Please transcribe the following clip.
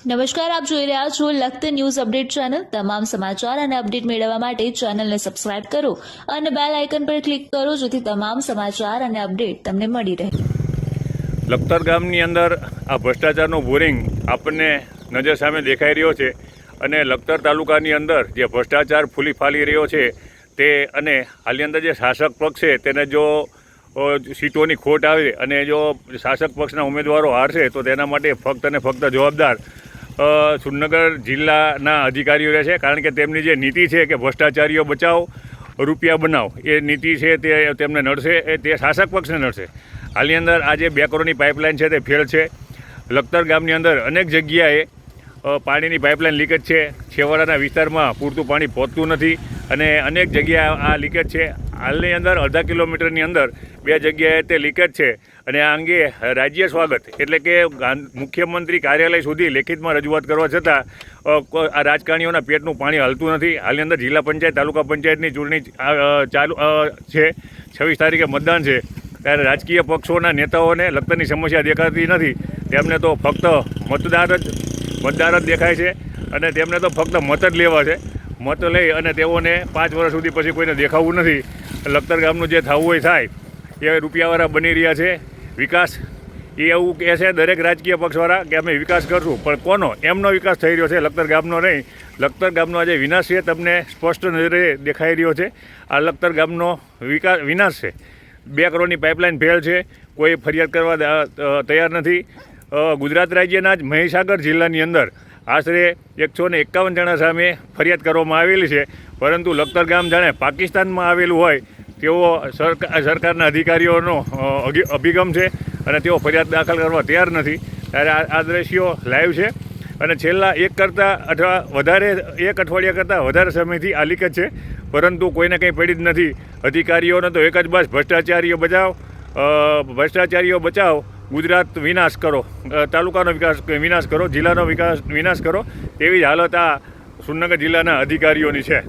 નમસ્કાર, આપ જોઈ રહ્યા છો લખત ન્યૂઝ અપડેટ ચેનલ। તમામ સમાચાર અને અપડેટ મેળવવા માટે ચેનલને સબસ્ક્રાઇબ કરો અને બેલ આઇકન પર ક્લિક કરો જેથી તમામ સમાચાર અને અપડેટ તમને મળી રહે। લખતર ગામની અંદર આ ભ્રષ્ટાચારનો બોરિંગ આપણને નજર સામે દેખાઈ રહ્યો છે અને લખતર તાલુકાની અંદર જે ભ્રષ્ટાચાર ફૂલી ફાલી રહ્યો છે તે અને હાલની અંદર જે શાસક પક્ષ છે તેને જો સીટોની ખોટ આવે અને જો શાસક પક્ષના ઉમેદવારો હારશે તો તેના માટે ફક્ત અને ફક્ત જવાબદાર સુરનગર જિલ્લાના અધિકારીઓ રહે છે, કારણ કે તેમની જે નીતિ છે કે ભ્રષ્ટાચારીઓ બચાવો રૂપિયા બનાવો એ નીતિ છે તે તેમને નડશે, તે શાસક પક્ષને નડશે। હાલની અંદર આજે 2 કરોડની પાઇપલાઇન છે તે ફેલ છે। લખતર ગામની અંદર અનેક જગ્યાએ પાણીની પાઇપલાઇન લીકેજ છે, છેવાડાના વિસ્તારમાં પૂરતું પાણી પહોંચતું નથી અને અનેક જગ્યાએ આ લીકેજ છે। હાલની અંદર અડધા કિલોમીટરની અંદર 2 જગ્યાએ તે લીકેજ છે અને આ અંગે રાજ્ય સ્વાગત એટલે કે મુખ્યમંત્રી કાર્યાલય સુધી લેખિતમાં રજૂઆત કરવા છતાં આ રાજકારણીઓના પેટનું પાણી હલતું નથી। હાલની અંદર જિલ્લા પંચાયત તાલુકા પંચાયતની ચૂંટણી ચાલુ છે, 26 તારીખે મતદાન છે, ત્યારે રાજકીય પક્ષોના નેતાઓને લખતરની સમસ્યા દેખાતી નથી, તેમને તો ફક્ત મતદાર જ દેખાય છે અને તેમને તો ફક્ત મત જ લેવા છે। મત લઈ અને તેઓને 5 વર્ષ સુધી પછી કોઈને દેખાવું નથી। લખતર ગામનું જે થવું હોય થાય એ રૂપિયાવાળા બની રહ્યા છે। વિકાસ એ એવું કહે છે દરેક રાજકીય પક્ષવાળા કે અમે વિકાસ કરશું, પણ કોનો એમનો વિકાસ થઈ રહ્યો છે, લખતર ગામનો નહીં। લખતર ગામનો આજે વિનાશ છે તમને સ્પષ્ટ નજરે દેખાઈ રહ્યો છે। આ લખતર ગામનો વિનાશ છે। 2 કરોડની પાઇપલાઇન ફેલ છે, કોઈ ફરિયાદ કરવા તૈયાર નથી। ગુજરાત રાજ્યના જ મહીસાગર જિલ્લાની અંદર આશરે 151 જણા સામે ફરિયાદ કરવામાં આવેલી છે, પરંતુ લખતર ગામ જાણે પાકિસ્તાનમાં આવેલું હોય તેવો સરકારના અધિકારીઓનો અભિગમ છે અને તેઓ ફરિયાદ દાખલ કરવા તૈયાર નથી। ત્યારે આ દ્રશ્યો લાઈવ છે અને છેલ્લા 1 અઠવાડિયા કરતાં વધારે સમયથી આ લીકેજ છે, પરંતુ કોઈને કંઈ પડી જ નથી। અધિકારીઓને તો એક જ બસ ભ્રષ્ટાચારીઓ બચાવ, ગુજરાત વિનાશ કરો, તાલુકાનો વિનાશ કરો, જિલ્લાનો વિનાશ કરો, તેવી જ હાલત આ સુરનગર જિલ્લાના અધિકારીઓની છે।